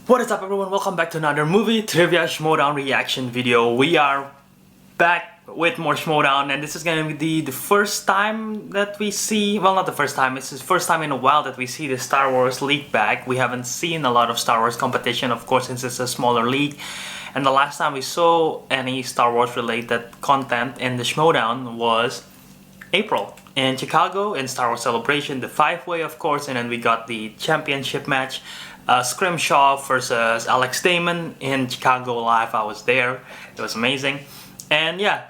What is up everyone, welcome back to another movie trivia Schmoedown reaction video. We are back with more Schmoedown, and this is gonna be the first time that we see, well, not the first time, it's the first time in a while that we see the Star Wars league back. We haven't seen a lot of Star Wars competition, of course, since it's a smaller league. And the last time we saw any Star Wars related content in the Schmoedown was April in Chicago in Star Wars Celebration, the 5-way of course, and then we got the championship match, Scrimshaw versus Alex Damon in Chicago live. I was there, it was amazing. And yeah,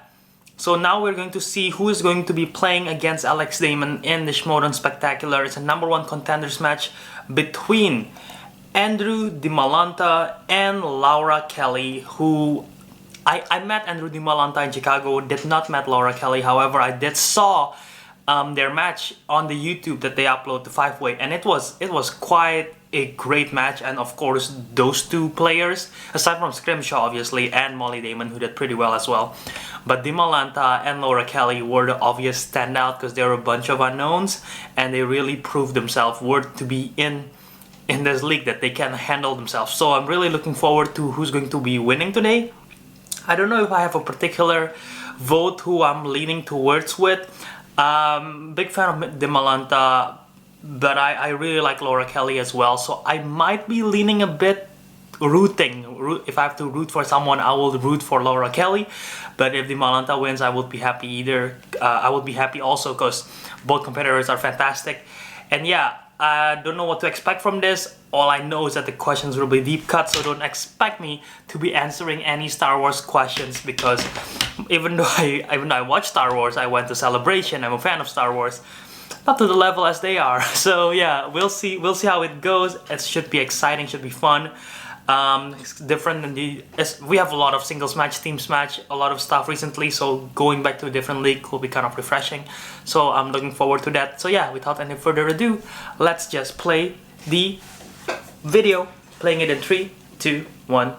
so now we're going to see who is going to be playing against Alex Damon in the Schmoedown Spectacular. It's a #1 contenders match between Andrew Dimalanta and Laura Kelly, who I met Andrew Dimalanta in Chicago, did not met Laura Kelly. However, I did saw their match on the YouTube that they upload, the 5-way, and it was quite a great match. And of course, those two players, aside from Scrimshaw obviously and Molly Damon, who did pretty well as well, but Dimalanta and Laura Kelly were the obvious standout because they were a bunch of unknowns and they really proved themselves worth to be in this league, that they can handle themselves. So I'm really looking forward to who's going to be winning today. I don't know if I have a particular vote who I'm leaning towards with. Big fan of Dimalanta, but I really like Laura Kelly as well, so I might be leaning a bit rooting. If I have to root for someone, I will root for Laura Kelly. But if Dimalanta wins, I would be happy either. I would be happy also because both competitors are fantastic. And yeah, I don't know what to expect from this. All I know is that the questions will be deep cut, so don't expect me to be answering any Star Wars questions, because even though I watch Star Wars, I went to Celebration, I'm a fan of Star Wars, not to the level as they are. So yeah, we'll see how it goes. It should be exciting, should be fun. It's different than we have a lot of singles match, teams match, a lot of stuff recently, so going back to a different league will be kind of refreshing. So I'm looking forward to that. So yeah, without any further ado, let's just play the video. Playing it in 3, 2, 1.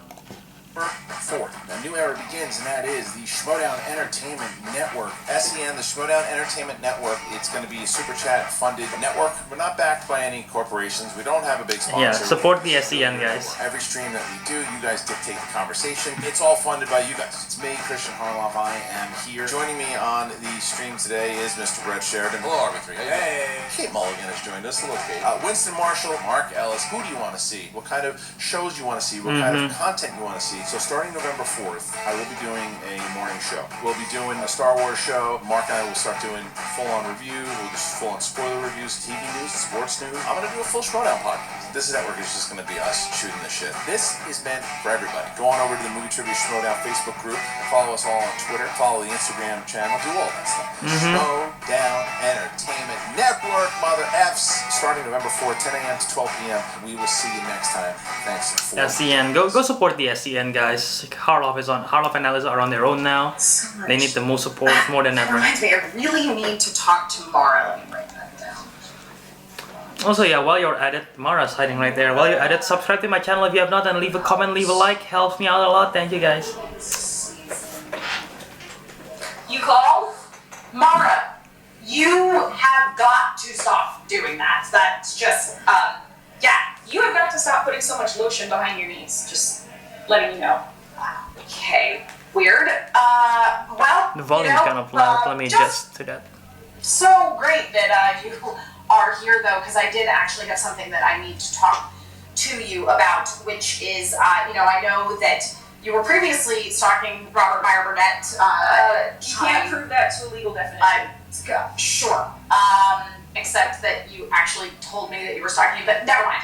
4th. A new era begins, and that is the Schmoedown Entertainment Network. SEN, the Schmoedown Entertainment Network. It's going to be a super chat funded network. We're not backed by any corporations. We don't have a big sponsor. Yeah, support the SEN, guys. Every stream that we do, you guys dictate the conversation. It's all funded by you guys. It's me, Christian Harloff. I am here. Joining me on the stream today is Mr. Brett Sheridan. Hello, RB3. Hey. Kate Mulligan has joined us. Hello, Kate. Winston Marshall, Mark Ellis. Who do you want to see? What kind of shows you want to see? What kind of content you want to see? So starting November 4th, I will be doing a morning show. We'll be doing a Star Wars show. Mark and I will start doing full-on reviews. We'll do full-on spoiler reviews, TV news, sports news. I'm going to do a full Schmoedown podcast. This network is just going to be us shooting the shit. This is meant for everybody. Go on over to the Movie Trivia Schmoedown Facebook group. Follow us all on Twitter. Follow the Instagram channel. Do all that stuff. Schmoedown Entertainment Network, mother Fs. Starting November 4th, 10 a.m. to 12 p.m. We will see you next time. Thanks for SEN. Go support the SEN, guys. Harloff and Ellis are on their own now. So they need the most support more than ever. Reminds me, I really need to talk to Mara. Let me write that down. Also, yeah, while you're at it, Mara's hiding right there. While you're at it, subscribe to my channel if you have not, and leave a comment, leave a like. Helps me out a lot. Thank you, guys. You called? Mara, you have got to stop doing that. That's just, yeah. You have got to stop putting so much lotion behind your knees. Just letting you know. Okay, weird. Well, The volume's kind of loud. Let me adjust to that. So great that you are here, though, because I did actually have something that I need to talk to you about, which is, I know that you were previously stalking Robert Meyer Burnett. You can't prove that to a legal definition. Sure. Except that you actually told me that you were stalking him, but never mind.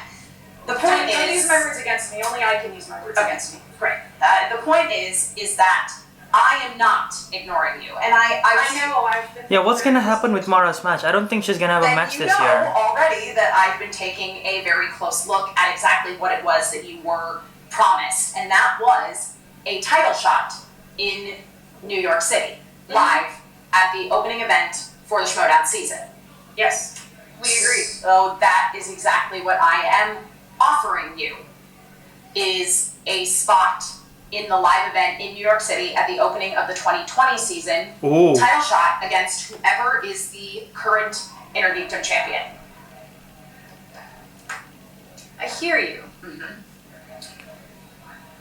The point is... Don't use my words against me. Only I can use my words against me. Great. The point is that I am not ignoring you, and I know I've been. Yeah, what's gonna happen with Mara's match? I don't think she's gonna have a match this year. You know already that I've been taking a very close look at exactly what it was that you were promised, and that was a title shot in New York City, live at the opening event for the Schmoedown season. Yes, we agree. So that is exactly what I am offering you, is a spot in the live event in New York City at the opening of the 2020 season. Ooh. Title shot against whoever is the current Interdictum champion. I hear you.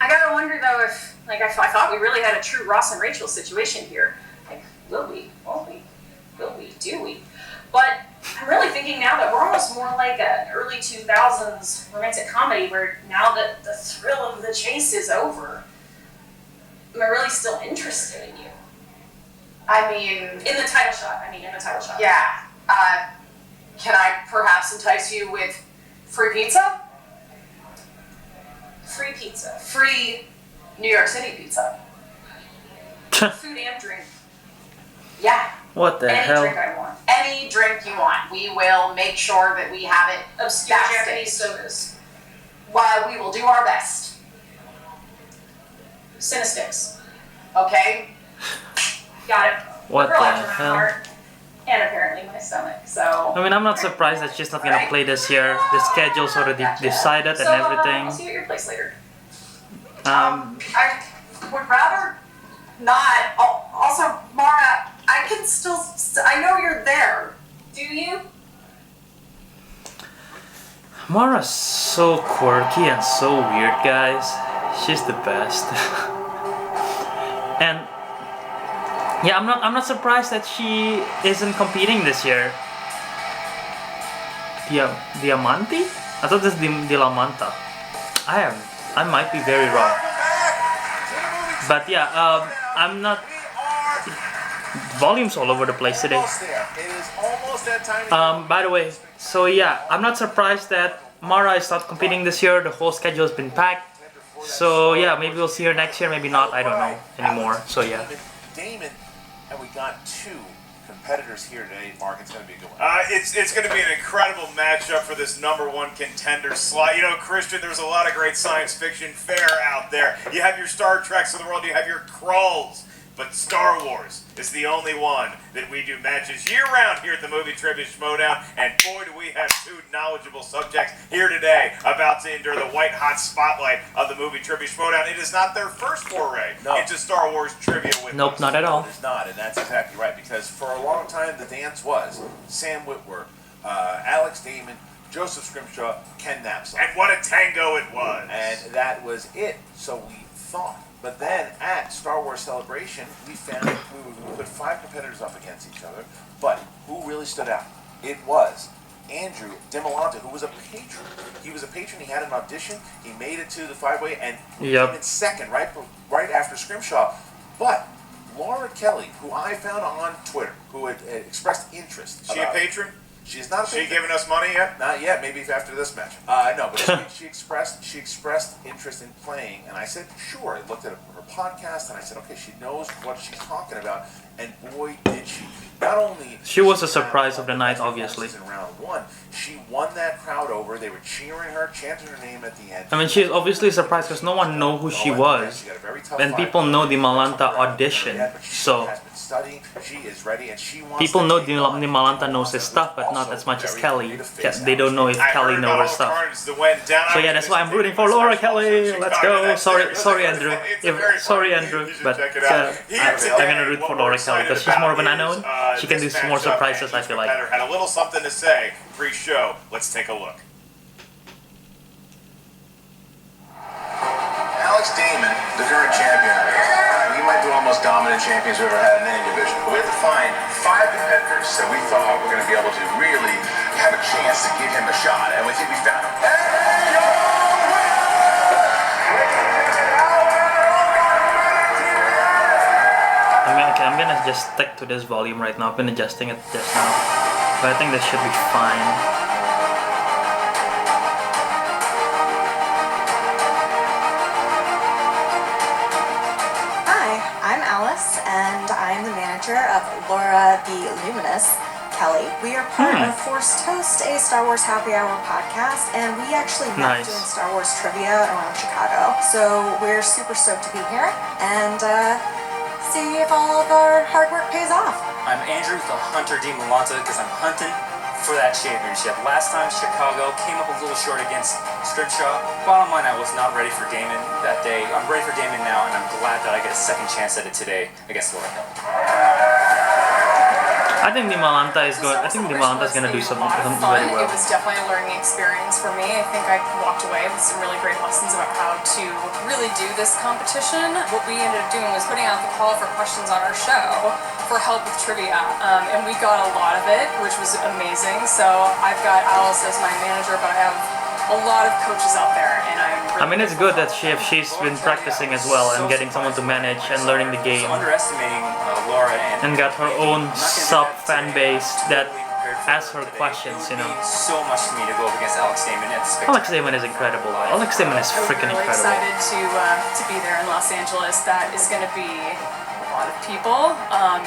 I gotta wonder though if, like, I thought we really had a true Ross and Rachel situation here. Like, will we? Won't we? Will we? Do we? But I'm really thinking now that we're almost more like an early 2000s romantic comedy where now that the thrill of the chase is over, am I really still interested in you? I mean, In the title shot. yeah. Can I perhaps entice you with free pizza? Free pizza. Free New York City pizza. Food and drink. Yeah. What the Any hell? drink I want. Any drink you want. We will make sure that we have it Obscure backstage. Japanese sodas. Well, we will do our best. Cinesticks. Okay? Got it. What Girl the after my hell? heart. And apparently my stomach. So. I mean, I'm not surprised that she's not gonna play this year. The schedule's already decided and I'll everything. see you at your place later. I would rather not. Also, Mara, I can still. I know you're there. Do you? Mara's so quirky and so weird, guys. She's the best. And yeah, I'm not surprised that she isn't competing this year. Diamanti? I thought this is Dimalanta. I might be very wrong. But yeah, I'm not. Volume's all over the place today. Almost there. It is almost that time. By the way, so yeah, I'm not surprised that Mara is not competing this year. The whole schedule has been packed. So yeah, maybe we'll see her next year, maybe not. I don't know anymore. So yeah. Damon, and we got two competitors here today. Mark, it's going to be a good one. It's going to be an incredible matchup for this #1 contender slot. You know, Christian, there's a lot of great science fiction fare out there. You have your Star Treks of the world, you have your Krulls. But Star Wars is the only one that we do matches year-round here at the Movie Trivia Schmoedown. And boy, do we have two knowledgeable subjects here today about to endure the white-hot spotlight of the Movie Trivia Schmoedown. It is not their first foray into Star Wars trivia with Nope, us. not at all. It's not, and that's exactly right, because for a long time the dance was Sam Witwer, Alex Damon, Joseph Scrimshaw, Ken Knapsack. And what a tango it was. And that was it, so we thought. But then at Star Wars Celebration, we found we put 5 competitors up against each other, but who really stood out? It was Andrew Dimalanta, who was a patron. He was a patron, he had an audition, he made it to the 5-way, and came in second, right after Scrimshaw. But Laura Kelly, who I found on Twitter, who had expressed interest. Is she a patron? She's not a patron. She giving us money yet? Not yet, maybe after this match. No, but she expressed interest in playing, and I said, sure. I looked at her podcast, and I said, okay, she knows what she's talking about, and boy, did she. Not only... She was a surprise of the night, obviously. In round 1, she won that crowd over. They were cheering her, chanting her name at the end. I mean, she's obviously surprised because no one know who she was. And people know Dimalanta auditioned, so... She is ready, and she wants people know Dimalanta knows his stuff, but not as much as Kelly. They don't know if Kelly knows her stuff. So yeah, that's why I'm rooting for Laura Kelly. Let's go. Sorry, Andrew. Sorry, Andrew. But I'm gonna root for Laura Kelly because she's more of an unknown. She can do more surprises, I feel like. Had a little something to say pre-show. Let's take a look. Alex Damon, the current champion. He might be one of the most dominant champions we've ever had in any division. But we had to find 5 competitors that we thought were going to be able to really have a chance to give him a shot, and we think we found him. I'm gonna just stick to this volume right now. I've been adjusting it just now, but I think this should be fine. And I'm the manager of Hunter The Luminess, Kelly. We are part of Forced Toast, a Star Wars Happy Hour podcast, and we actually met doing Star Wars trivia around Chicago. So we're super stoked to be here and see if all of our hard work pays off. I'm Andrew, the Hunter Dimalanta, because I'm hunting for that championship. Last time Chicago came up a little short against Scrimshaw. Bottom line, I was not ready for Damon that day. I'm ready for Damon now, and I'm glad that I get a second chance at it today against Laura Kelly. I think Dimalanta is good. I think Dimalanta is gonna do something very well. It was definitely a learning experience for me. I think I walked away with some really great lessons about how to really do this competition. What we ended up doing was putting out the call for questions on our show for help with trivia, and we got a lot of it, which was amazing. So I've got Alice as my manager, but I have a lot of coaches out there, and I'm really I mean, it's good that she's been practicing as well and getting someone to manage and learning the game. So underestimating Laura And got her own sub fan base that asks her questions, you know. So much to me to go up against Alex Damon at the Alex Damon is incredible. Alex Damon is freaking really incredible. excited to be there in Los Angeles. That is going to be a lot of people.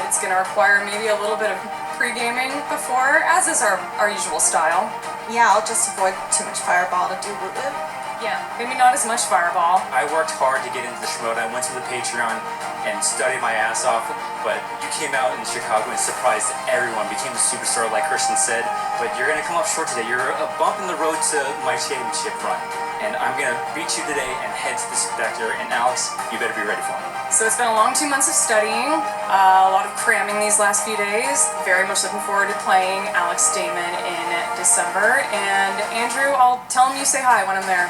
It's going to require maybe a little bit of pre-gaming before, as is our usual style. Yeah, I'll just avoid too much fireball to do with it. Yeah, maybe not as much fireball. I worked hard to get into the Schmoedown. I went to the Patreon and studied my ass off, but you came out in Chicago and surprised everyone, became a superstar like Christian said, but you're going to come up short today. You're a bump in the road to my championship run, and I'm going to beat you today and head to the spectator, and Alex, you better be ready for me. So it's been a long 2 months of studying, a lot of cramming these last few days. Very much looking forward to playing Alex Damon in December, and Andrew, I'll tell him you say hi when I'm there.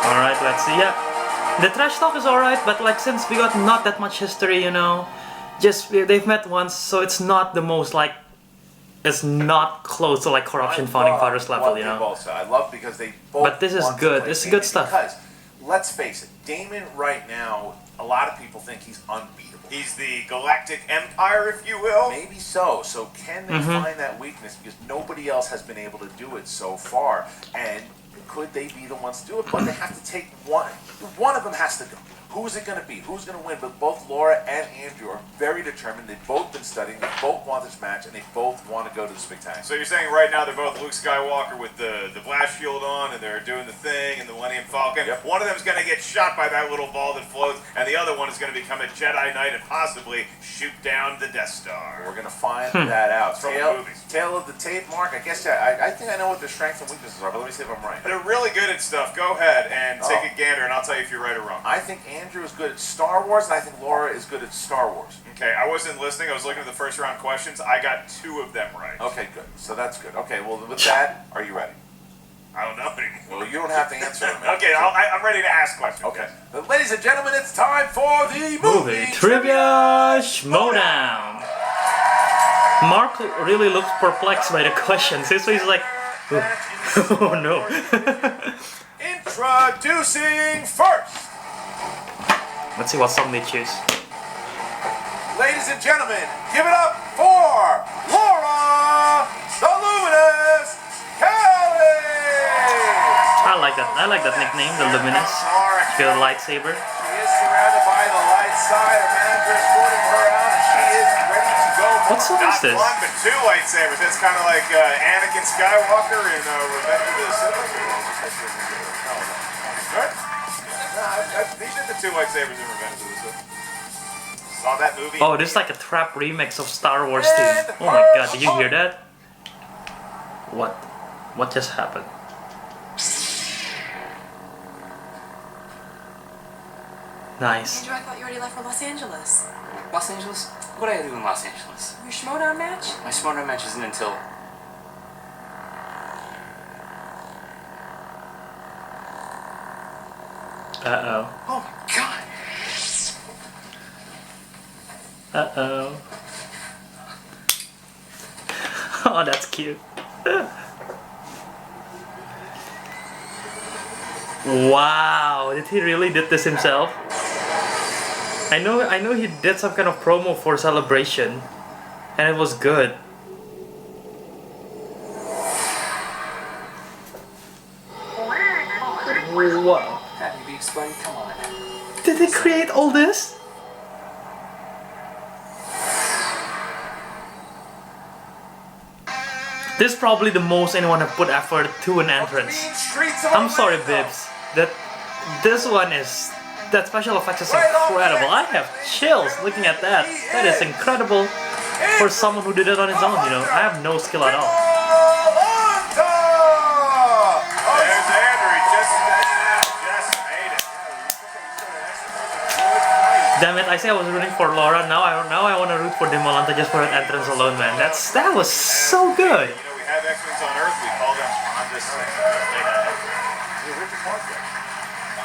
Alright, let's see. Yeah, the trash talk is alright, but like since we got not that much history, you know, just they've met once, so it's not the most like, it's not close to like corruption founding fathers level, you know. I love because they both. But this is want to good. play This is Damon good stuff. Because let's face it, Damon right now, a lot of people think he's unbeatable. He's the Galactic Empire, if you will. Maybe so. So can they find that weakness? Because nobody else has been able to do it so far. And could they be the ones to do it? But they have to take one. One of them has to go. Who's it going to be? Who's going to win? But both Laura and Andrew are very determined. They've both been studying. They both want this match, and they both want to go to the spectacular. So you're saying right now they're both Luke Skywalker with the blast shield on, and they're doing the thing, and the Millennium Falcon. Yep. One of them's going to get shot by that little ball that floats, and the other one is going to become a Jedi Knight and possibly shoot down the Death Star. We're going to find that out. From the movies. Tail of the tape, Mark. I guess I think I know what their strengths and weaknesses are, but let me see if I'm right. They're really good at stuff. Go ahead and take a gander, and I'll tell you if you're right or wrong. I think Andrew is good at Star Wars, and I think Laura is good at Star Wars. Okay, I wasn't listening. I was looking at the first round questions. I got 2 of them right. Okay, good. So that's good. Okay, well, with that, are you ready? I don't know anymore. Well, you don't have to answer them. Okay, I'm ready to ask questions. Okay. But ladies and gentlemen, it's time for the movie Trivia Schmoedown. Mark really looks perplexed by the questions. His face is like, oh no. Introducing first. Let's see what song they choose. Ladies and gentlemen, give it up for Laura the Luminess Kelly. I like that. I like that nickname, the Luminous. She got a lightsaber. She is surrounded by the light side. Her manager is escorting her out, and she is ready to go. What song is Not this? one, but 2 lightsabers. That's kind of like Anakin Skywalker in Revenge of the Sith. Right? They did the 2 lightsabers in Revenge of the Sith. Saw that movie. Oh, this is like a trap remix of Star Wars theme. Oh my god, did you hear that? What? What just happened? Nice. Andrew, I thought you already left for Los Angeles. Los Angeles? What do I do in Los Angeles? Your Schmoedown match? My Schmoedown match isn't until... Uh-oh. Oh my god! Uh-oh. Oh, that's cute. Wow, did he really did this himself? I know he did some kind of promo for Celebration, and it was good. Wow. Happy Beaks, buddy, come on. Did they create all this? This is probably the most anyone have put effort to an entrance. I'm sorry, Bibs. This one is... That special effects is incredible. I have chills looking at that. That is incredible for someone who did it on his own, you know. I have no skill at all. There's Andrew. He just made it. Damn it! I say I was rooting for Laura. Now I want to root for Dimalanta just for that entrance alone, man. That was so good. You know, we have X-Wings on Earth. We call them Honda Where's the car go?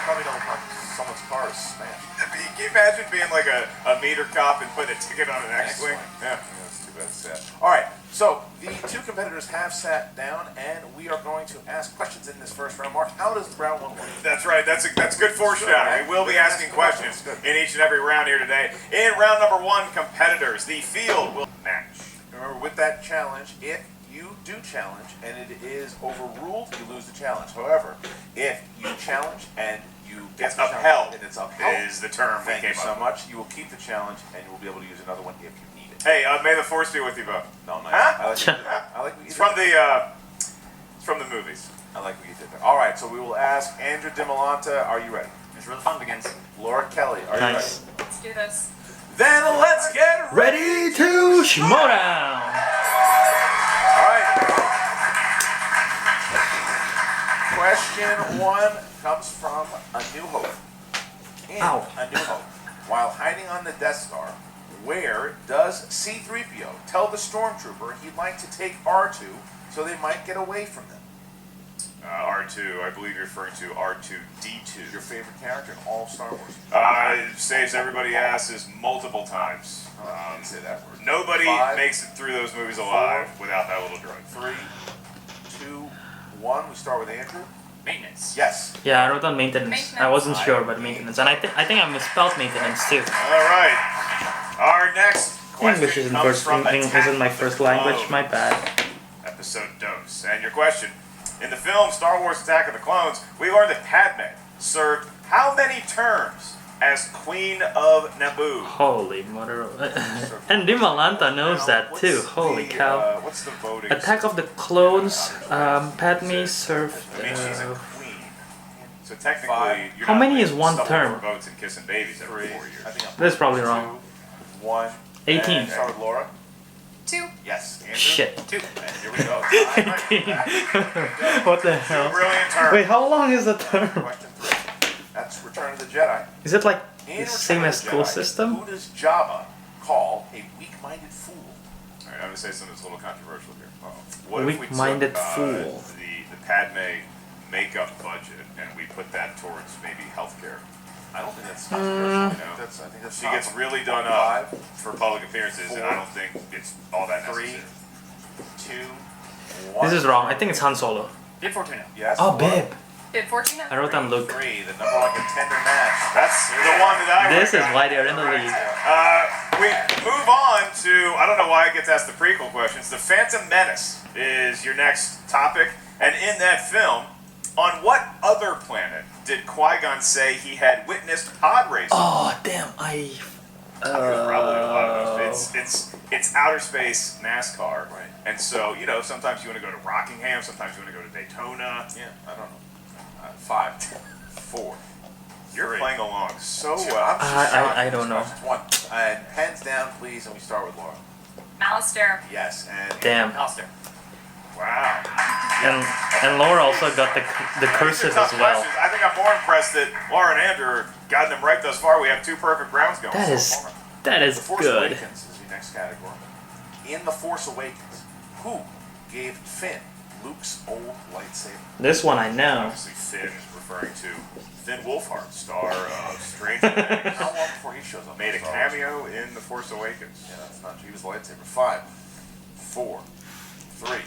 Probably don't park. Someone's car is smashed. Can you imagine being like a meter cop and putting a ticket on an X-Wing? Yeah, that's too bad. It's sad. All right, so the two competitors have sat down, and we are going to ask questions in this first round. Mark, how does round one work? That's right. That's good foreshadowing. We will be asking questions in each and every round here today. In round number one, competitors, the field will match. Remember, with that challenge, if you do challenge and it is overruled, you lose the challenge. However, if you challenge and you get It's upheld. and it's upheld, Is the term we thank you came so up much. You will keep the challenge, and you will be able to use another one if you need it. Hey, may the force be with you both. No, nice. Huh? I like what you did there. I like what you It's did from there. it's from the movies. I like what you did there. All right, so we will ask Andrew Dimalanta, are you ready? It's where the fun begins. Laura Kelly, are you Nice. Let's do this. ready? Then let's get ready. Ready to Schmoedown. All right. Question one comes from A New Hope. In Ow. A New Hope, while hiding on the Death Star, where does C-3PO tell the stormtrooper he'd like to take R2 so they might get away from them? R2, I believe you're referring to R2-D2. Your favorite character in all of Star Wars? It saves everybody asses multiple times. I didn't say that word. Nobody 5, makes it through those movies alive 4, without that little droid. 3, 2, 1. We start with Andrew. Maintenance. Yes. Yeah, I wrote down maintenance. I wasn't sure about maintenance, and I think I misspelled maintenance too. All right. Our next question English isn't comes from isn't my first language. My bad. Episode Dos. And your question. In the film Star Wars Attack of the Clones, we learned that Padme served how many terms as Queen of Naboo? Holy mother! And Dimalanta knows that too. Holy cow! What's the voting? Attack of the Clones. Padme served. I mean, she's a queen. So technically, 5. you're How not many like is one stumbling term? over votes and kissing babies every 4 years. I think I'm That's probably wrong. 2, 1. 18. And start with Laura. 2. Yes. Andrew. Shit. 2. And here we go. 18. What the hell? Brilliant term. Wait, how long is the term? Question 3. That's Return of the Jedi. Is it like In the Return same of the as school Jedi, system? Who does Jabba call a weak-minded fool? All right, I'm gonna say something that's a little controversial here. What if we took, Weak-minded fool. the Padme makeup budget and we put that towards maybe healthcare? I don't think that's controversial. You know, I think that's she gets topical. really done up 5, for public appearances, and I 4, don't think it's all that 3, necessary. 2, 1. This is wrong. I think it's Han Solo. Bib Fortuna. Yes. Oh, Laura. Bib. Bib Fortuna. I wrote down Luke. 3, the number 1 contender match. That's the one that I This is wrote down. why they're in the league. We move on to, I don't know why I get to ask the prequel questions. The Phantom Menace is your next topic. And in that film, on what other planet did Qui-Gon say he had witnessed pod racing? Oh damn! I. Probably a lot of those. It's outer space NASCAR. Right. And so, you know, sometimes you want to go to Rockingham, sometimes you want to go to Daytona. Yeah, I don't know. 5, 4. You're 3, playing along so 2. well. I'm just shocked I with don't these know. questions. 1. And pens down, please, and we start with Laura. Alistair. Yes, and Damn. Alistair. Wow. And Laura also got the These are curses tough as well. questions. I think I'm more impressed that Laura and Andrew are gotten them right thus far. We have 2 perfect rounds going. That is The is Force good. Awakens is the next category. In The Force Awakens, who gave Finn Luke's old lightsaber? This one I know. Obviously, Finn is referring to Finn Wolfhard, star of Stranger Things. How long before he shows up? Made a cameo in The Force Awakens. Yeah, that's not true. He was lightsaber. 5, 4, 3,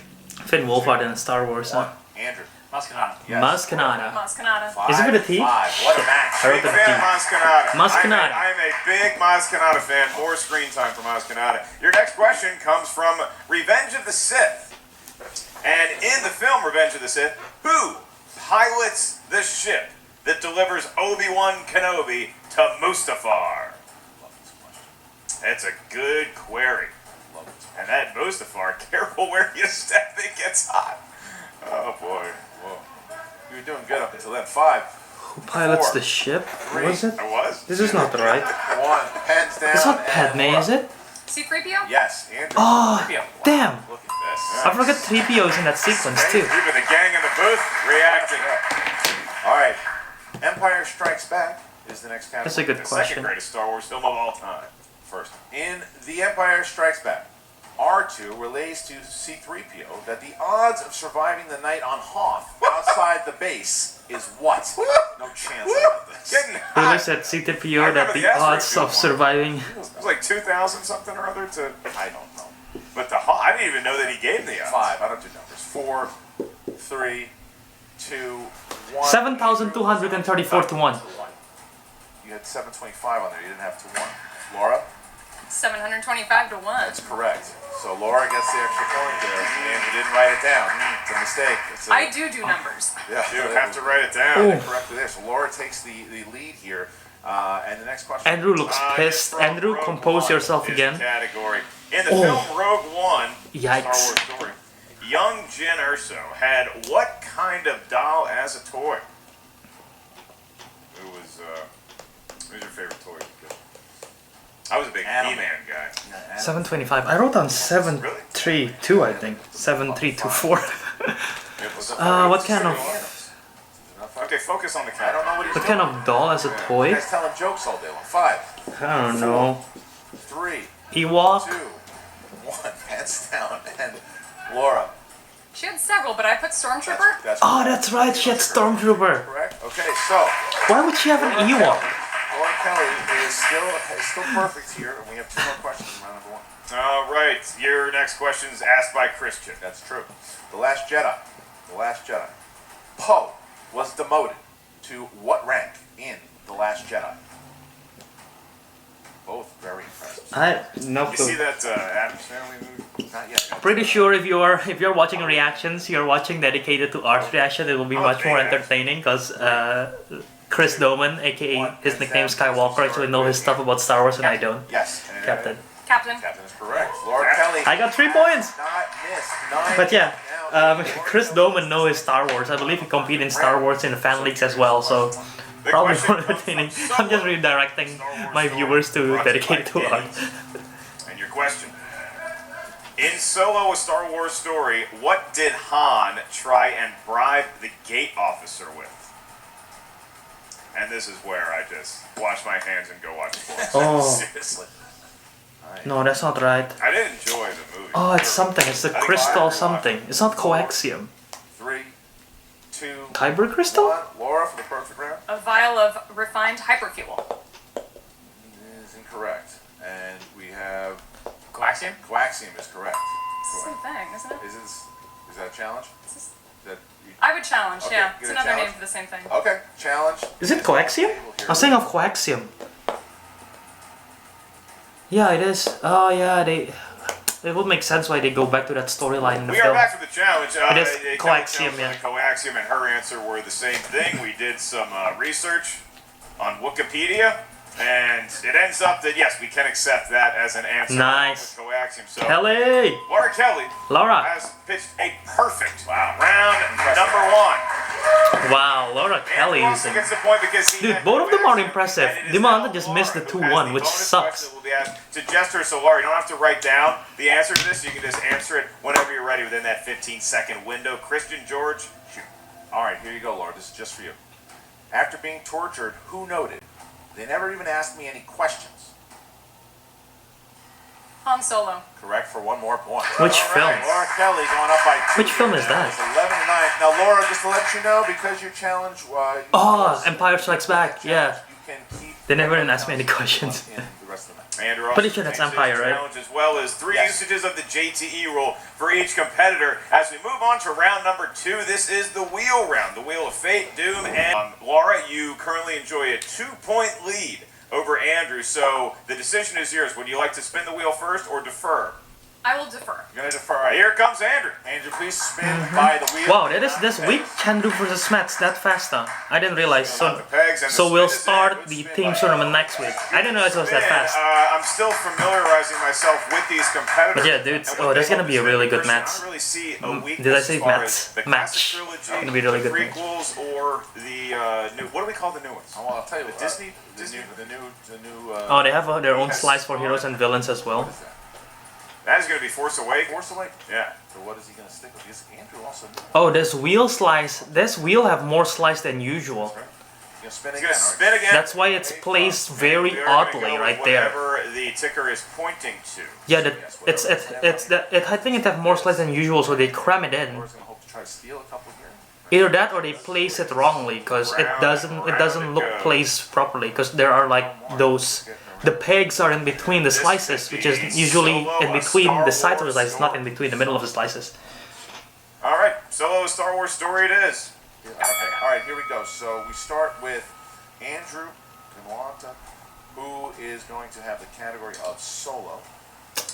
Finn Wolfhard in Star Wars, 1. huh? Andrew. Mascanata. Yes. Mascanata. Mascanata. 5, Is it with a T? 5. What a match. I wrote Big the fan of D. Maz Kanata. Mascanata. I am a big Maz Kanata fan. More screen time for Maz Kanata. Your next question comes from Revenge of the Sith. And in the film Revenge of the Sith, who pilots the ship that delivers Obi-Wan Kenobi to Mustafar? Love this question. That's a good query. Love this question. And that Mustafar, careful where you step, it gets hot. Oh boy. Whoa. You were doing good up until then. 5, Who pilots 4, the ship? 3, Was it? I was. This is not right. 1. Pens down. It's not and Padme, Laura. is it? C-3PO. Yes, Andrew. Oh, Wow. damn! Look at this. I forgot 3PO's in that sequence Hey, too. even the gang in the booth reacting. All right. Empire Strikes Back. is the next category. That's a good The question. second greatest Star Wars film of all time. First, in The Empire Strikes Back, R2 relays to C-3PO that the odds of surviving the night on Hoth outside the base is what? No chance about this. Getting Who hot. looks at I C-3PO remember that the the asteroid odds field of one. surviving... It was like 2,000 something or other to. I don't know. But I didn't even know that he gave the odds. 5. I don't do numbers. 4, 3, 2, 1. 7,234 to 1. You had 725 on there. You didn't have to 1. Laura? 725 to 1. That's correct. So Laura gets the extra point there. Andrew didn't write it down. It's a mistake. I do numbers. Yeah, You have to write it down. Oh. correctly there. So Laura takes the lead here. And the next question. Andrew looks pissed. From Andrew, Rogue compose One yourself is again. the category. In the Oh. film Rogue One, Yikes. Star Wars story, young Jyn Erso had what kind of doll as a toy? Who's your favorite toy? I was a big Animal. He-Man guy. 725. I wrote down 732, I think. 7324. What kind of... Okay, focus on the I cat. don't know what he's What doing. kind of doll as a You toy? guys telling jokes all day long. 5, I don't know. 3, 2, Ewok? 1. Hands down. And Laura. She had several, but I put Stormtrooper. That's Oh, that's right, she had Stormtrooper. correct. Okay, so Why would she have an Ewok? Laura Kelly is still perfect here, and we have 2 more questions in round number 1. All right, your next question is asked by Christian. That's true. The Last Jedi. The Last Jedi. Poe was demoted to what rank in The Last Jedi? Both very impressive. No You see clue. that Adam Family movie? Not yet. Pretty sure if you're watching reactions, you're watching dedicated to Art's reaction, it will be much more entertaining because Chris Doman, aka his nickname Skywalker, actually know his stuff about Star Wars and I don't. Yes. Captain. Captain. Captain is correct. Laura Kelly. I got 3 points! Not missed. 9. But yeah, Now, Chris Doman knows his Star Wars. I believe he competed in Star Wars in the fan leagues as well, so The probably question more comes from entertaining. someone I'm just redirecting my viewers to dedicated to Art. And your question. In Solo, a Star Wars story, what did Han try and bribe the gate officer with? And this is where I just wash my hands and go watch sports. Oh. Seriously. No, that's not right. I did enjoy the movie. Oh, it's something. It's the I think crystal I- something. It's not coaxium. 3, 2, Kyber crystal? 1. Laura for the perfect round. A vial of refined hyperfuel. Is incorrect. And we have Coaxium? Coaxium is correct. It's the same thing, isn't it? Is that a challenge? Is- That you, I would challenge, Okay, yeah. get It's a another challenge. name for the same thing. okay, challenge. Is it coaxium? I'm saying of coaxium. Yeah, it is. Oh yeah, it would make sense why they go back to that storyline in the We are film. back for the challenge. It is Kelly coaxium, tells yeah. me Coaxium and her answer were the same thing. We did some research on Wikipedia, and it ends up that yes, we can accept that as an answer. Nice. With Coaxium. So Kelly! Laura Kelly Laura! has pitched a perfect round number 1. Wow, Laura Kelly And is also in. gets the point because he Dude, had both of them are Coaxium, impressive. and it is Dimalanta now just missed the Laura who 2-1, has the which bonus sucks. question that will be asked to Jester. So Laura, you don't have to write down the answer to this. You can just answer it whenever you're ready within that 15-second window. Christian, George, shoot. All right, here you go, Laura. This is just for you. After being tortured, who noted? They never even asked me any questions. Han Solo. Correct for 1 more point. Which All film? right, Laura Kelly going up by 2. Which film is that? It's 11-9. Now, Laura, just to let you know, because your challenge. Oh, Empire Strikes Back, yeah. You can keep. They never even asked me any questions. In the rest of the match. Andrew Pretty also sure that's takes Empire, his right? challenge as well as 3 Yes. usages of the JTE rule for each competitor. As we move on to round number 2, this is the wheel round, the Wheel of Fate, Doom, and Laura. You currently enjoy a 2-point lead over Andrew, so the decision is yours. Would you like to spin the wheel first or defer? I will defer. You're going to defer. All right, Here comes Andrew. Andrew, please spin by the wheel. Wow, that is this week Chandru versus Mets that fast, huh? I didn't realize. On the pegs and the So we'll spin is start in. the team tournament next week. I didn't realize it was that Man, fast. I'm still familiarizing myself with these competitors. But yeah, dude, And oh, what there's they gonna be a hope is really that good person- match. I don't really see a weakness Did I say as far match? as the Match. classic trilogy, Gonna be a really the good match. prequels, or the new. What do we call the new ones? Oh, well, I'll tell you what. Disney. The new. Oh, they have their own Yes. slice for heroes and villains as well. What is that? That is going to be Force Awakens. Force Awakens. Yeah. So what is he going to stick with? Because Andrew also knew. Oh, this wheel slice. This wheel have more slice than usual. Right? He's gonna spin It's again. gonna spin again. That's why it's placed very We are gonna oddly go right with there. whatever the ticker is pointing to. Yeah, I think it has more slice than usual, so they cram it in. Laura's gonna hope to try to steal a couple here. Either that or they place it wrongly, because it doesn't look placed properly, because there are like those, the pegs are in between the slices, which is usually in between the sides of the slices, not in between the middle of the slices. All right, Solo Star Wars story it is. Okay. All right, here we go. So we start with Andrew Dimalanta, who is going to have the category of Solo.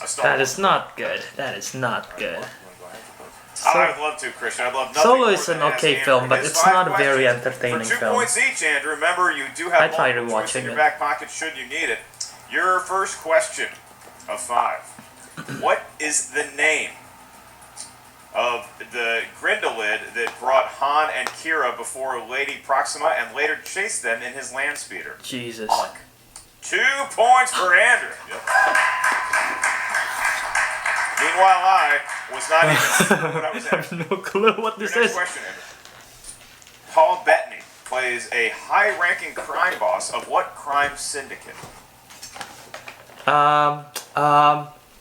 A Star That Wars. is not good. That is not good. You want to go ahead with those? I'd love to, Christian. I'd love nothing Solo more is than an to ask okay Andrew film, but his it's 5 not a very questions. entertaining For 2 film. points each, Andrew. Remember, you do have I tried multiple choice in rewatching your it. back pocket should you need it. Your first question of 5. What is the name of the Grindelwald that brought Han and Kira before Lady Proxima and later chased them in his land speeder? Jesus. 2 points for Andrew. Meanwhile, I was not even sure what I was I asking. have no clue what this Your next is. question, Andrew. Paul Bettany plays a high-ranking crime boss of what crime syndicate?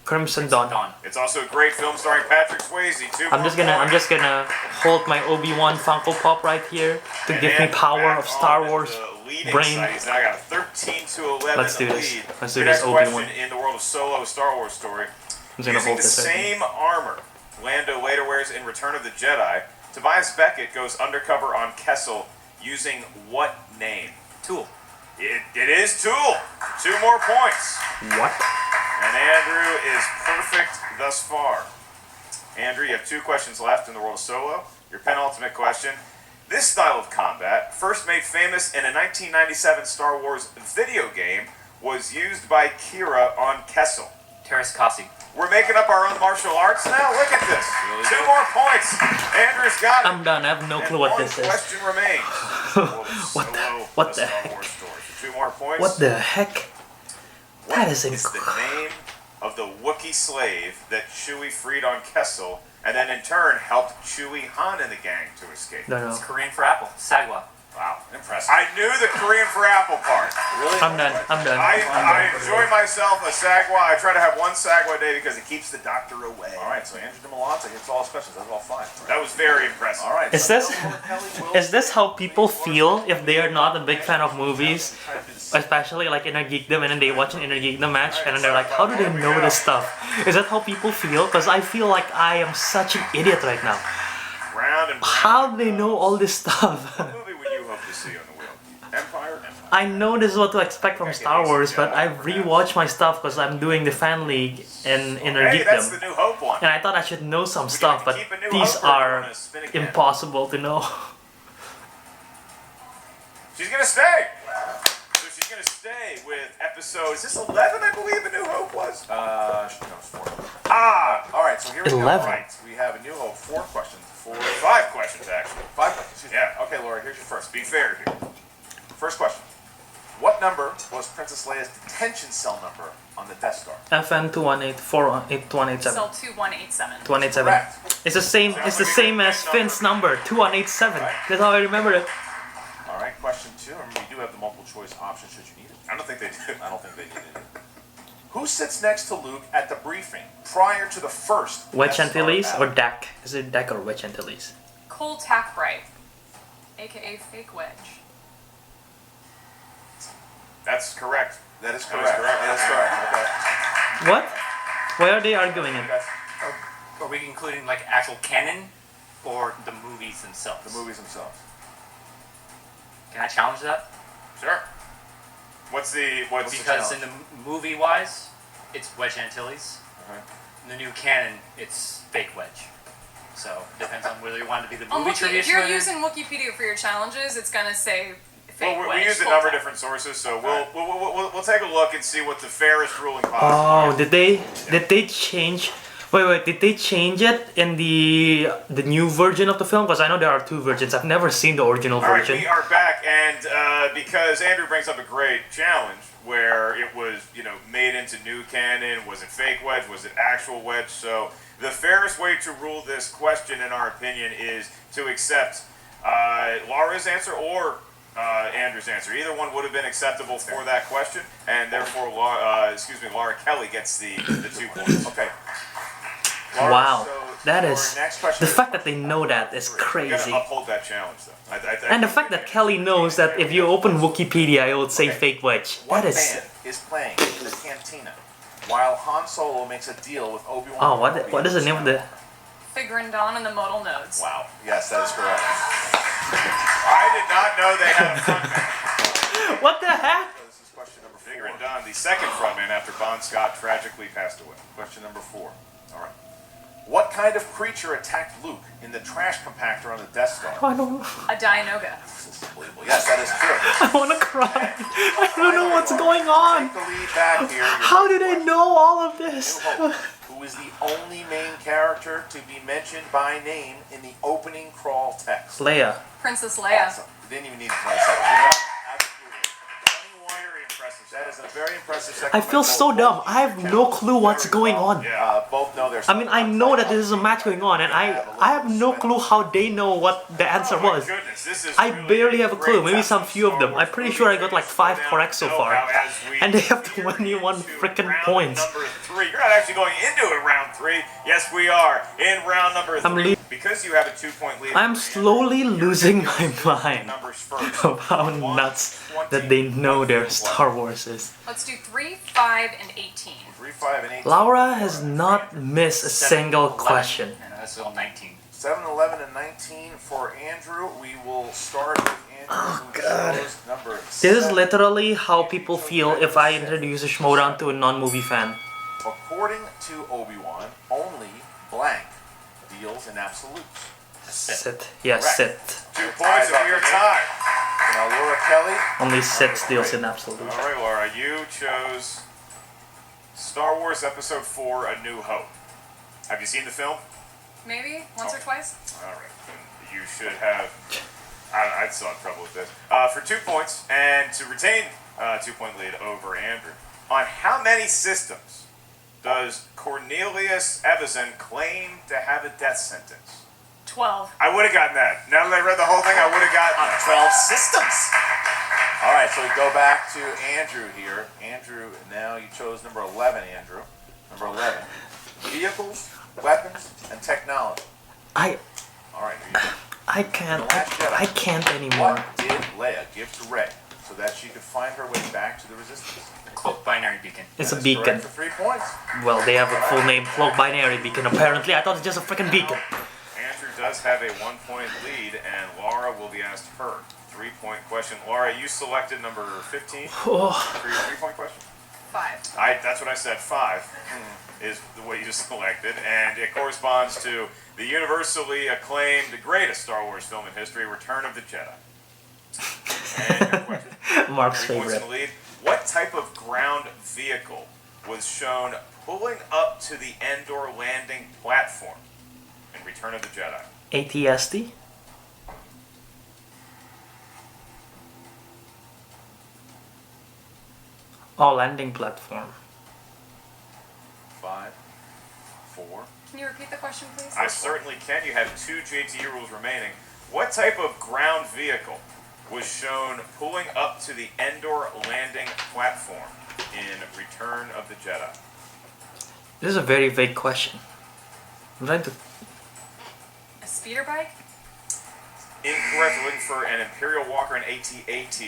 Crimson Dawn. It's also a great film starring Patrick Swayze. 2 I'm just gonna hold my Obi-Wan Funko Pop right here to give me power of Star Wars brain. He's now got a 13 to 11 Let's do this. lead. Let's do Your this, next Obi-Wan. question in the world of Solo, a Star Wars story. I'm gonna Using hold the this. same armor Lando later wears in Return of the Jedi, Tobias Beckett goes undercover on Kessel using what name? Tool. It is Tool. 2 more points. What? And Andrew is perfect thus far. Andrew, you have 2 questions left in the world of Solo. Your penultimate question. This style of combat, first made famous in a 1997 Star Wars video game, was used by Kira on Kessel. Terrace Kasi. We're making up our own martial arts now. Look at this. 2 more points. Andrew's got it. I'm done. I have no clue what this One is. question remains. What the heck? Star Wars story. For 2 more points. What the heck? That is What is the name of the Wookiee slave that Chewie freed on Kessel, and then in turn helped Chewie, Han, and the gang to escape? No, no. It's Korean for apple. Sagwa. Wow, impressive. I knew the Korean for apple part. Really? I'm done. I'm done. I enjoy myself a sagwa. I try to have 1 sagwa a day because it keeps the doctor away. All right, so Andrew Dimalanta hits all his questions. That's all 5. That was very impressive. All right. Is so this Laura Kelly will- is this how people feel if they are not a big fan of movies, especially like Inner Geekdom, and then they watch an Inner Geekdom match and then they're like, how do they know this stuff? Is that how people feel? Because I feel like I am such an idiot right now. Round and round. How do they know all this stuff? What movie would you hope to see on the wheel? Empire? I know this is what to expect from Star Wars, but I rewatch my stuff because I'm doing the fan league in Inner Hey, that's the Geekdom. New Hope one. And I thought I should know some stuff, but keep a New these Hope or do you are wanna spin again? impossible to know. She's gonna stay. So she's gonna stay with episode. Is this 11? I believe a New Hope was. no, it's 4. All right, so here we go. 11. Right, we have a New Hope. 4 questions. 5 questions actually. 5 questions. Excuse me. Yeah. Okay, Laura, here's your first. Be fair here. First question. What number was Princess Leia's detention cell number on the Death Star? FN 218-48187. Cell 2187. 218-7. Correct. It's the same. It's the same as Finn's number, 2187. That's how I remember it. All right, question 2. Remember, you do have the multiple choice option should you need it. I don't think they do. I don't think they need it. Who sits next to Luke at the briefing prior to the first Wedge Death Star Antilles or battle? Dak? Is it Dak or Wedge Antilles? Cole Tackbright, aka Fake Wedge. That's correct. That is That is correct. correct. That is correct. Okay. What? Why are they arguing it? Are we including like actual canon or the movies themselves? The movies themselves. Can I challenge that? Sure. What's the Because in challenge? the movie wise, it's Wedge Antilles. Okay. In the new canon, it's Fake Wedge. So it depends on whether you want it to be the On movie Wiki, if tradition. you're using Wikipedia for your challenges, it's gonna say Fake Well, Wedge. we use a Cole number of Tack. different sources, so we'll take a look and see what the fairest ruling possible. Oh, did they change? Wait, did they change it in the new version of the film? Because I know there are 2 versions. I've never seen the original All right, version. we are back, and because Andrew brings up a great challenge where it was, made into new canon. Was it fake Wedge? Was it actual Wedge? So the fairest way to rule this question, in our opinion, is to accept Laura's answer or Andrew's answer. Either one would have been acceptable for that question, and therefore, Laura Kelly gets the 2 points. Okay. Laura, Wow, so that your is next question the fact that they know that is You crazy. gotta uphold that challenge, though. And the fact that Kelly knows that if you open Wikipedia, it would say fake witch. What That is. band is playing in the cantina while Han Solo makes a deal with Obi-Wan? Oh, what is the name of the? Figuring Dawn and the modal nodes. Wow. Yes, that is correct. I did not know they had a frontman. What the heck? This is question number 4. Figure and Don, the second frontman after Bon Scott tragically passed away. Question number 4. All right. What kind of creature attacked Luke in the trash compactor on the Death Star? I don't know. A Dianoga. This is unbelievable. Yes, that is true. I wanna cry. I don't know what's going on. Take the lead back here. How did I know all of this? New Hope, who is the only main character to be mentioned by name in the opening crawl text? Leia. Princess Leia. Awesome. You didn't even need to play that. Very impressive. That is a very impressive second. I feel so dumb. I have no clue what's going on. Both know their. I mean, I know that this is a match going on, and I have no clue how they know what the answer Oh my was. goodness, this is I really barely have a clue. great Maybe test some of few of Star them. Wars I'm pretty movie sure I got like fans 5 now correct so know far. how as we And they have gear 21 into freaking round points. Number 3. You're not actually going into it round 3. Yes, we are in round number 3. Because you have a 2-point lead. I'm slowly losing my mind Numbers first. of how nuts that they know their Star Wars is. Let's do 3, 5, and 18. 3, 5, and 18. Laura has not missed a single question. And that's all 19. 7, 11, and 19 for Andrew. We will start with Andrew. God. Chose number This is 7. literally how people feel if I introduce a Schmoedown to a non-movie fan. According to Obi-Wan, only blank deals in absolutes. Sit. Yes, sit. 2 points and we are tied. Now Laura Kelly. Only sit deals in absolute. Alright, Laura, you chose Star Wars Episode 4, A New Hope. Have you seen the film? Maybe once or twice. Alright, then you should have. I'd still have trouble with this. For 2 points, and to retain 2-point lead over Andrew. On how many systems does Cornelius Evison claim to have a death sentence? 12. I would have gotten that. Now that I read the whole thing, I would have gotten 12 systems. All right, so we go back to Andrew here. Andrew, now you chose number 11, Andrew. Number 11. Vehicles, weapons, and technology. All right, here you go. I can't anymore. What did Leia give to Rey so that she could find her way back to the Resistance? Cloak binary beacon. It's That a is beacon. correct for 3 points. Well, they have a full name, Cloak Binary Beacon. Apparently, I thought it's just a freaking beacon. Andrew does have a 1-point lead, and Laura will be asked her 3-point question. Laura, you selected number 15 for your 3-point question? 5. That's what I said. 5 is the way you just selected, and it corresponds to the universally acclaimed greatest Star Wars film in history, Return of the Jedi. And your question. Mark's 3 points in favorite. the lead. What type of ground vehicle was shown pulling up to the Endor landing platform in Return of the Jedi? ATSD? Oh, landing platform. 5, 4. Can you repeat the question, please? I certainly can. You have 2 JTE rules remaining. What type of ground vehicle was shown pulling up to the Endor landing platform in Return of the Jedi? This is a very vague question. I'm trying to. A speeder bike? Incorrect. We're looking for an Imperial Walker and AT-AT.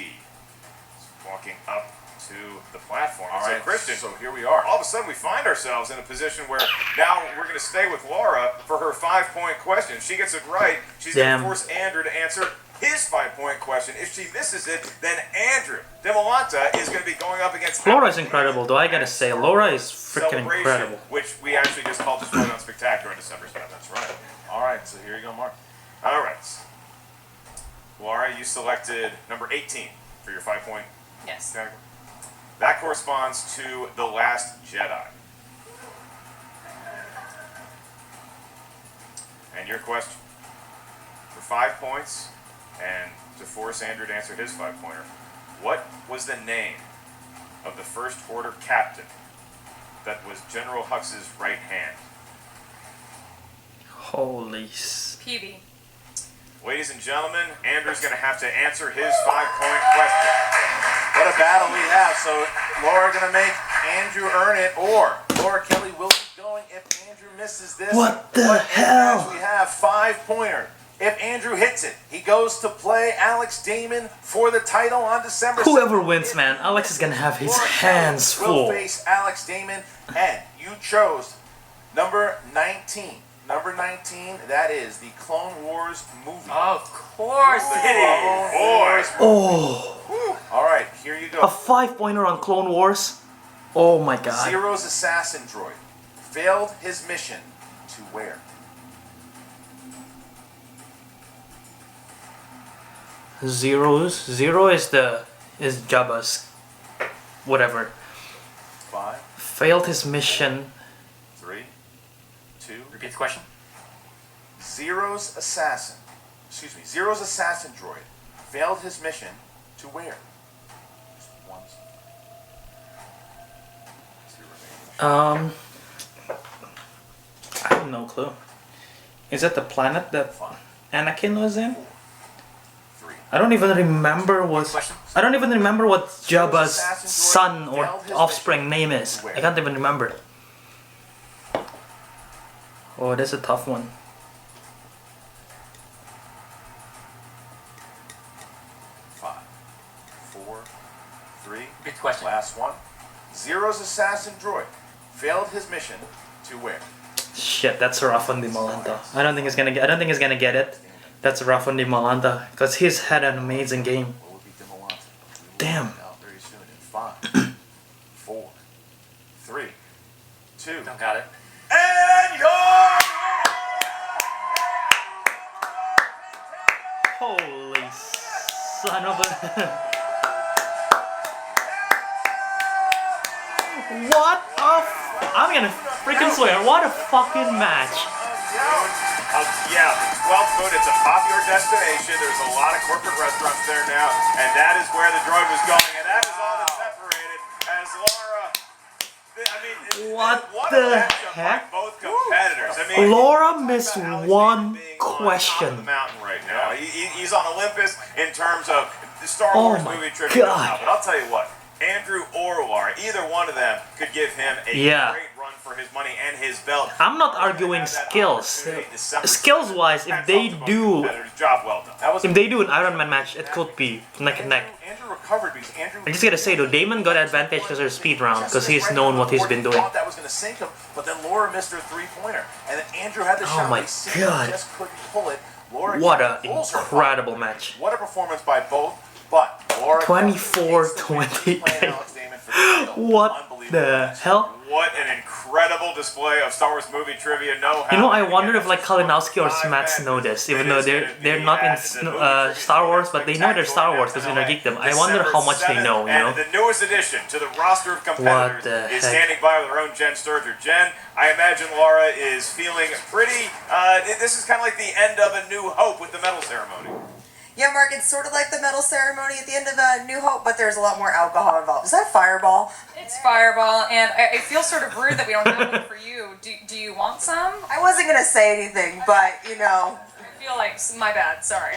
Walking up to the platform. All So right, Christian, so here we are. all of a sudden we find ourselves in a position where now we're going to stay with Laura for her 5-point question. If she gets it right, she's going Damn. to force Andrew to answer his 5-point question. If she misses it, then Andrew Dimalanta is going to be going up against Laura's incredible, though. I gotta say, Laura is freaking Celebration, incredible. which we actually just called the Schmoedown Spectacular on December 7th. That's right. All right, so here you go, Mark. All right. Laura, you selected number 18 for your 5-point Yes. category. That corresponds to The Last Jedi. And your question, for 5 points, and to force Andrew to answer his 5-pointer, what was the name of the First Order captain that was General Hux's right hand? Holy. PB. Ladies and gentlemen, Andrew's going to have to answer his 5-point question. What a battle we have. So Laura going to make Andrew earn it, or Laura Kelly will keep going if Andrew misses this. What the hell? We have 5-pointer. If Andrew hits it, he goes to play Alex Damon for the title on December 2nd. Whoever wins, man, Alex is gonna have his Laura hands Kelly full. will face Alex Damon, and you chose number 19. Number 19, that is the Clone Wars movie. Of course it is. Boys. Oh, All right, here you go. a 5-pointer on Clone Wars. Oh my god. Zero's assassin droid failed his mission to where? Zero is Jabba's whatever. 5, Failed his mission. 3, 2. Repeat the question. Zero's assassin droid failed his mission to where? Just once. I have no clue. Is that the planet that Anakin was in? 3. I don't even remember what Jabba's son or offspring name is. I can't even remember. Oh, that's a tough one. 5, 4, 3. Repeat the question. Last one. Zero's assassin droid failed his mission to where? Shit, that's rough on Dimalanta. I don't think he's gonna get it. That's rough on Dimalanta because he's had an amazing game. What would be Dimalanta? Damn. Out very soon in 5, 4, 3, 2. Don't got it. And you're Holy son of a... What a... I'm gonna freaking swear, what a fucking match. Yeah, the 12th vote, it's a popular destination. There's a lot of corporate restaurants there now, and that is where the droid was going, and that is all that separated as Laura... What a the matchup by heck? both competitors. I mean, Laura missed Alex one Damon being question. on the mountain right now. He's on Olympus in terms of the Star Oh Wars my movie trivia. God. But I'll tell you what, Andrew or Laura, either one of them could give him a great run for his money and his belt. I'm not arguing skills. Skills-wise, if they do an Iron Man match, it could be neck and neck. Andrew recovered because Andrew. I just gotta say though, Damon got advantage because of speed round, because he's known what he's been doing. Thought that was going to sink him, but then Laura missed her 3-pointer, and then Andrew had the shot. my God. Just couldn't pull it. Laura What an pulls her incredible fight. match. What a performance by both, but Laura 24-28. What the hell? What an incredible display of Star Wars movie trivia know-how. You know, I wonder if like Kalinowski or Smats know this, even though they're not in Star Wars, but they know they're Star Wars because Inner Geek them. I wonder how much they know, you know? And the newest addition to the roster of competitors is standing by with her own Jen Sturger. Jen, I imagine Laura is feeling pretty, this is kind of like the end of A New Hope with the medal ceremony. Yeah, Mark, it's sort of like the medal ceremony at the end of New Hope, but there's a lot more alcohol involved. Is that Fireball? It's Fireball, and I feel sort of rude that we don't have one for you. Do you want some? I wasn't going to say anything, but, you know. I feel like, my bad, sorry.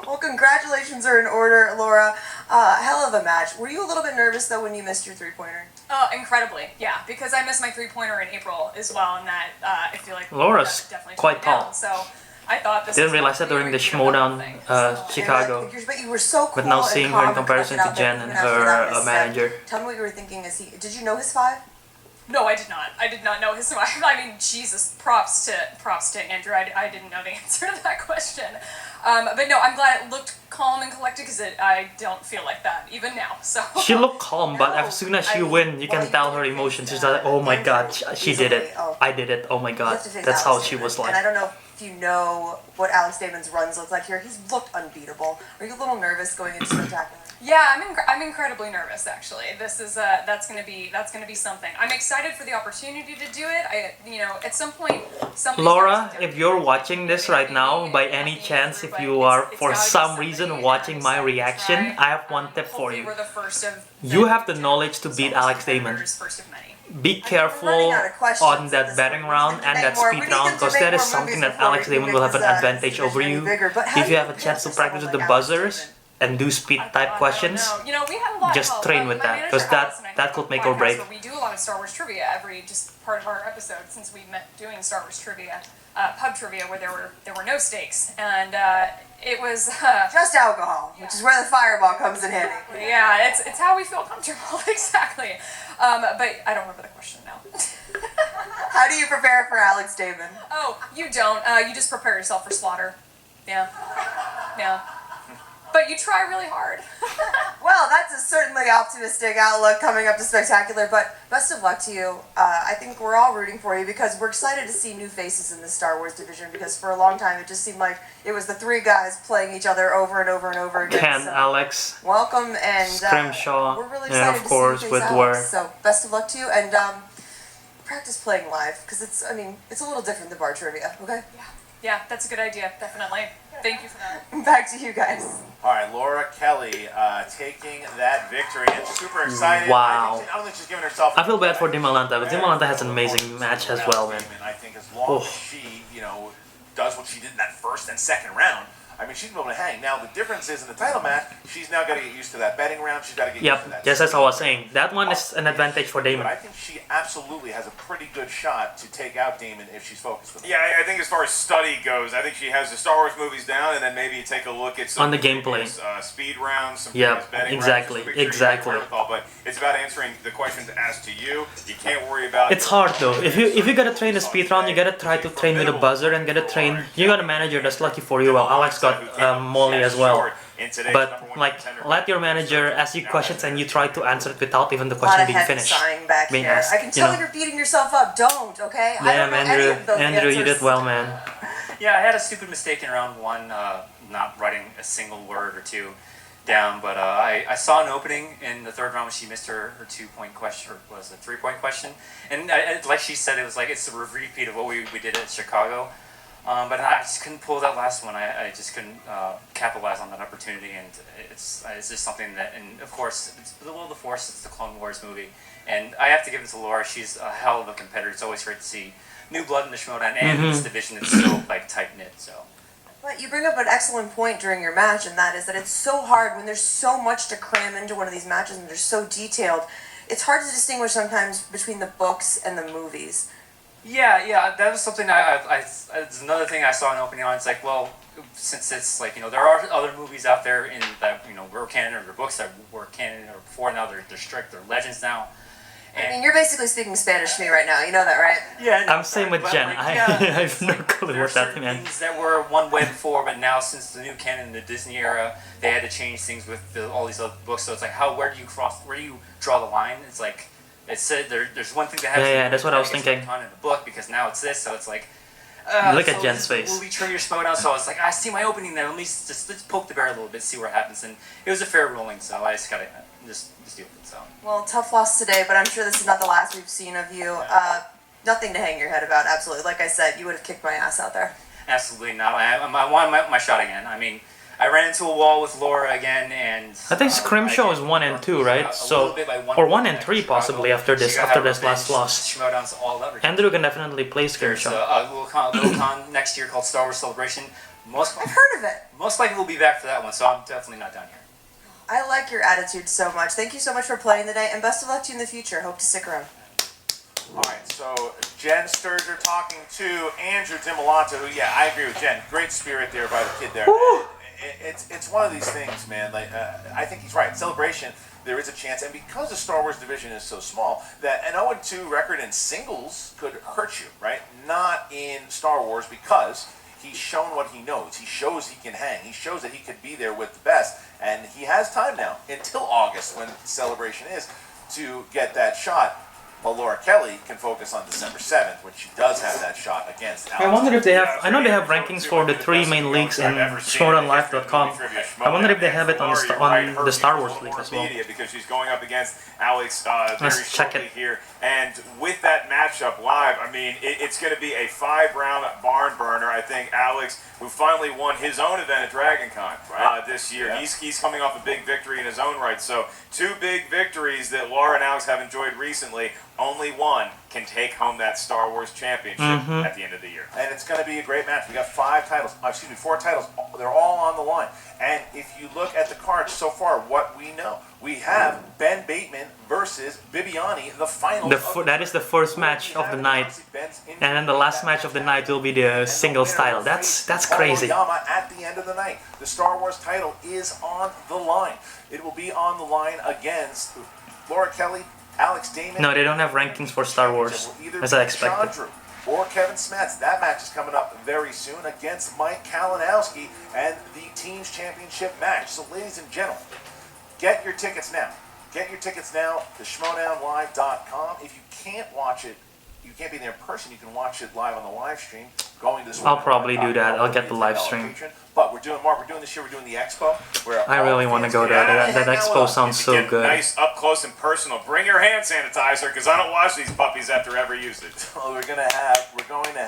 Well, congratulations are in order, Laura. Hell of a match. Were you a little bit nervous, though, when you missed your 3-pointer? Oh, incredibly, yeah, because I missed my 3-pointer in April as well, and that, I feel like Laura's definitely quite shut me down, tall. so I thought this Didn't was realize that during the Schmoedown, Chicago. But you were so cool. But now and seeing calm her in and comparison to collected out Jen that and even after that her misstep. manager. Tell me what you were thinking. Did you know his 5? No, I did not. I did not know his. I mean, Jesus, props to Andrew. I didn't know the answer to that question. But no, I'm glad it looked calm and collected because I don't feel like that even now. So She looked calm, but as soon as she win, you can tell her emotions. She's like, oh my god, she did it. I did it. Oh my god. That's how she was like. And I don't know if you know what Alex Damon's runs look like here. He's looked unbeatable. Are you a little nervous going into Spectacular? yeah, I'm incredibly nervous actually. This is that's gonna be something. I'm excited for the opportunity to do it. At some point, Laura, if you're watching this right now, by any chance, if you are for some reason watching my reaction, I have one tip for you. You have the knowledge to beat Alex Damon. be careful on that betting round and that speed round, because that is something that Alex Damon will have an advantage over you if you have a chance to practice with the buzzers and do speed type questions. You know, we had a lot Just of help. train with My that, manager because Alice and I that have could a make or podcast break. where we do a lot of Star Wars trivia every just part of our episode since we met doing Star Wars trivia, pub trivia, where there were no stakes, and it was Just alcohol, which is where the fireball comes in handy. yeah, it's how we feel comfortable exactly. But I don't remember the question now. How do you prepare for Alex Damon? Oh, you don't. You just prepare yourself for slaughter. Yeah. Yeah. But you try really hard. Well, that's a certainly optimistic outlook coming up to Spectacular, but best of luck to you. I think we're all rooting for you because we're excited to see new faces in the Star Wars division, because for a long time it just seemed like it was the three guys playing each other over and over and over again. Ken, So Alex, welcome, and Scrimshaw, we're really and excited of to course see you with face Word. Alex. So best of luck to you, and practice playing live, because it's a little different than bar trivia, okay? Yeah, that's a good idea, definitely. Thank you for that. Back to you guys. All right, Laura Kelly taking that victory and super excited. Wow. I don't think she's giving herself. I feel bad for Dimalanta, but Dimalanta has an amazing match as well, man. And I think as long as she, does what she did in that first and second round, I mean, she's able to hang. Now, the difference is in the title match, she's now got to get used to that betting round. She's got to get used to that. Yep, just as I was saying, that one is an advantage for But Damon. I think she absolutely has a pretty good shot to take out Damon if she's focused with him. Yeah, I think as far as study goes, I think she has the Star Wars movies down, and then maybe take a look at some On the gameplay. speed rounds, some Yep, betting exactly, rounds. Just to make sure you have exactly. wherewithal, but it's about answering the questions asked to you. You can't worry about. It's hard though. If you gotta train the speed round, you gotta try to train with a buzzer and gotta train. You got a manager that's lucky for you. Well, Alex got Molly as well. But like, let your manager ask you questions and you try to answer it without even the A lot question of being head finished. sighing back Being here. asked, I can tell you're beating yourself up. Don't, okay? I don't Damn, know any Andrew, of those Andrew, you answers. did well, man. Yeah, I had a stupid mistake in round one, not writing a single word or two down, but I saw an opening in the third round when she missed her 2-point question, or was it 3-point question, and like she said, it was like it's a repeat of what we did at Chicago, but I just couldn't pull that last one. I just couldn't capitalize on that opportunity, and it's just something that, and of course, it's the will of the Force. It's the Clone Wars movie, and I have to give it to Laura. She's a hell of a competitor. It's always great to see new blood in the Schmoedown, and this division is so like tight knit. So. But you bring up an excellent point during your match, and that is that it's so hard when there's so much to cram into one of these matches and they're so detailed. It's hard to distinguish sometimes between the books and the movies. Yeah, that was something it's another thing I saw in opening on. It's like, well, since it's like, there are other movies out there in that, were canon, or books that were canon or before, now they're strict, they're legends now. And I mean, you're basically speaking Spanish to me right now, you know that, right? yeah, no, I'm same with but, Jen. like, I have no clue there are what that certain meant. things that were one way before, but now since the new canon, the Disney era, they had to change things with all these other books. So it's like, where do you draw the line? It's like, it said there's one thing that happens. Yeah, that's what I was thinking. In the book, because now it's this, so it's like. Look at Jen's face. Movie trivia Schmoedown, so I was like, I see my opening there. Let's poke the bear a little bit, see what happens, and it was a fair ruling, so I just gotta just deal with it. So. Well, tough loss today, but I'm sure this is not the last we've seen of you. Nothing to hang your head about, absolutely. Like I said, you would have kicked my ass out there. Absolutely not. I want my shot again. I mean, I ran into a wall with Laura again, and I think Scrimshaw is 1 and 2, right? So, or 1 and 3 possibly after this last loss. Schmoedown's all leverage. Andrew can definitely play There's Scrimshaw. a little con next year called Star Wars Celebration. I've heard of it. Most likely we'll be back for that one, so I'm definitely not down here. I like your attitude so much. Thank you so much for playing today, and best of luck to you in the future. Hope to stick around. All right, so Jen Sturger talking to Andrew Dimalanta, who, yeah, I agree with Jen. Great spirit there by the kid there. It's one of these things, man. Like I think he's right. Celebration, there is a chance, and because the Star Wars division is so small, that an 0-2 record in singles could hurt you, right? Not in Star Wars, because he's shown what he knows. He shows he can hang. He shows that he could be there with the best, and he has time now until August, when Celebration is, to get that shot. Well, Laura Kelly can focus on December 7th, when she does have that shot against Alex. I wonder if they have. I know they have rankings for the 3 main leagues in SchmoedownLive.com. I wonder if they have it on the Star Wars league as well. Because she's going up against Alex very Let's check shortly it. here, and with that matchup live, I mean, it's going to be a 5-round barn burner. I think Alex, who finally won his own event at DragonCon this year, he's coming off a big victory in his own right. So 2 big victories that Laura and Alex have enjoyed recently. only one can take home that Star Wars championship at the end of the year. And it's going to be a great match. We got 4 titles. They're all on the line. And if you look at the cards so far, what we know, we have Ben Bateman versus Bibiani, the final. That is the first match of the night, and then the last match of the night will be the singles title. That's crazy. At the end of the night, the Star Wars title is on the line. It will be on the line against Laura Kelly, Alex Damon. No, they don't have rankings for Star Wars, as I expected. Chandru or Kevin Smets. That match is coming up very soon against Mike Kalinowski and the Teams Championship match. So, ladies and gentlemen, get your tickets now. Get your tickets now to Schmoedownlive.com. If you can't watch it, you can't be there in person, you can watch it live on the live stream. Going to I'll probably do that. I'll get the live stream. But we're doing this year, we're doing the expo. I really want to go there. That expo sounds so good. Nice, up close and personal. Bring your hand sanitizer, because I don't wash these puppies after every usage. Well, we're going to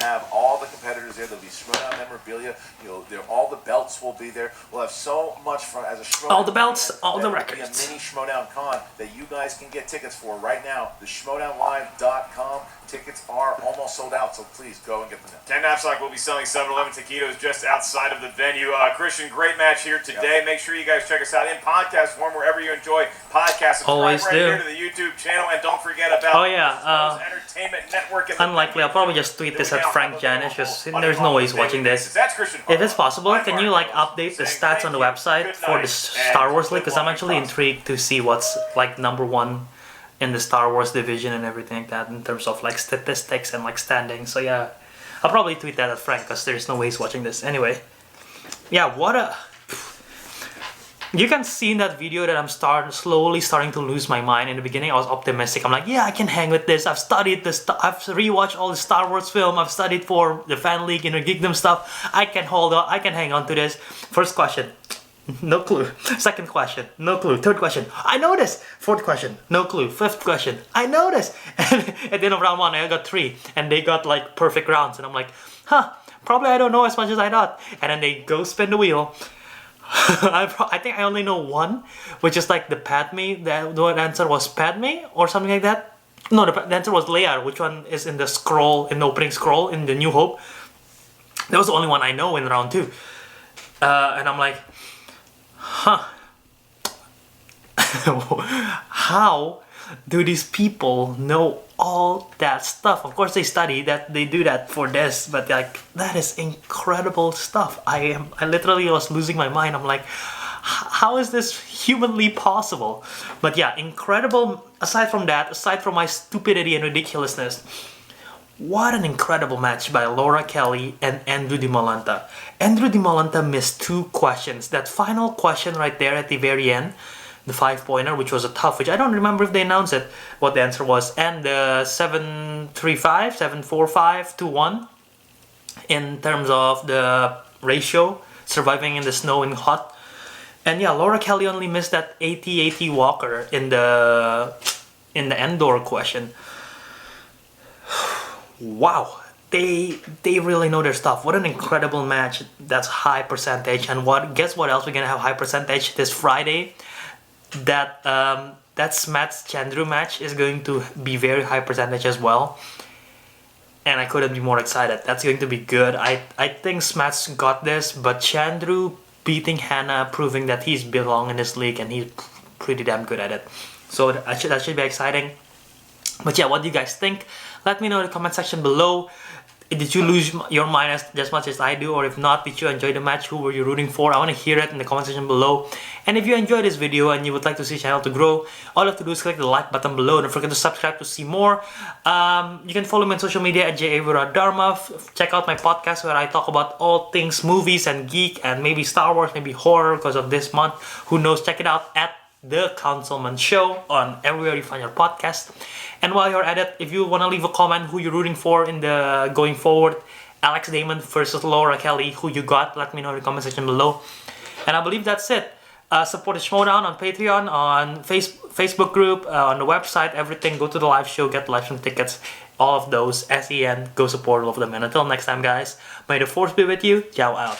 have all the competitors there. There'll be Schmoedown memorabilia. All the belts will be there. We'll have so much fun as a Schmoedown. All the belts, all the records. There'll be a mini Schmoedown con that you guys can get tickets for right now. The Schmoedownlive.com. Tickets are almost sold out, so please go and get them now. Ken Knapsack will be selling 7-Eleven taquitos just outside of the venue. Christian, great match here today. Yep. Make sure you guys check us out in podcast form wherever you enjoy podcasts. Subscribe Always right do. Here to the YouTube channel, and don't forget about Entertainment Network. Unlikely, I'll probably just tweet this at Frank Janish. There's no way he's watching this. If it's possible, can you update the stats on the website for the Star Wars League? Because I'm actually intrigued to see what's number one in the Star Wars division and everything like that in terms of statistics and standings. So yeah, I'll probably tweet that at Frank because there's no way he's watching this. Anyway, yeah, you can see in that video that I'm slowly starting to lose my mind. In the beginning I was optimistic. I'm like, yeah, I can hang with this. I've studied this. I've rewatched all the Star Wars film. I've studied for the fan league and the geekdom stuff. I can hold on. I can hang on to this. First question. No clue. Second question, no clue. Third question, I know this. Fourth question, no clue. Fifth question, I know this. And at the end of round 1, I got 3, and they got perfect rounds. And I'm like, probably I don't know as much as I thought. And then they go spin the wheel. I think I only know one, which is the Padme. The answer was Padme or something like that. No, the answer was Leia. Which one is in the scroll, in the opening scroll in the New Hope? That was the only one I know in round 2. And I'm like, how do these people know all that stuff? Of course they study that, they do that for this, but that is incredible stuff. I literally was losing my mind. I'm like, how is this humanly possible? But yeah, incredible. Aside from that, aside from my stupidity and ridiculousness, what an incredible match by Laura Kelly and Andrew Dimalanta. Andrew Dimalanta missed 2 questions. That final question right there at the very end, the 5-pointer, which was a tough, which I don't remember if they announced it, what the answer was, and the 7-3-5, 7-4-5 to 1 in terms of the ratio, surviving in the snow and hot. And yeah, Laura Kelly only missed that AT-AT Walker in the Endor question. Wow, they really know their stuff. What an incredible match. That's high percentage. And guess what else we're gonna have high percentage this Friday? That Smats Chandru match is going to be very high percentage as well. And I couldn't be more excited. That's going to be good. I think Smats got this, but Chandru beating Hannah, proving that he's belong in this league and he's pretty damn good at it. So that should be exciting. But yeah, what do you guys think? Let me know in the comment section below. Did you lose your mind as much as I do? Or if not, did you enjoy the match? Who were you rooting for? I want to hear it in the comment section below. And if you enjoyed this video and you would like to see the channel to grow, all you have to do is click the like button below. Don't forget to subscribe to see more. You can follow me on social media at JAViraDharma. Check out my podcast where I talk about all things movies and geek and maybe Star Wars, maybe horror because of this month. Who knows? Check it out at The Councilmen Show on everywhere you find your podcast. And while you're at it, if you want to leave a comment who you're rooting for in the going forward, Alex Damon versus Laura Kelly, who you got, let me know in the comment section below. And I believe that's it. Support the Schmoedown on Patreon, on Facebook group, on the website, everything. Go to the live show, get the live stream tickets, all of those. SEN, go support all of them. And until next time, guys, may the force be with you. Ciao out.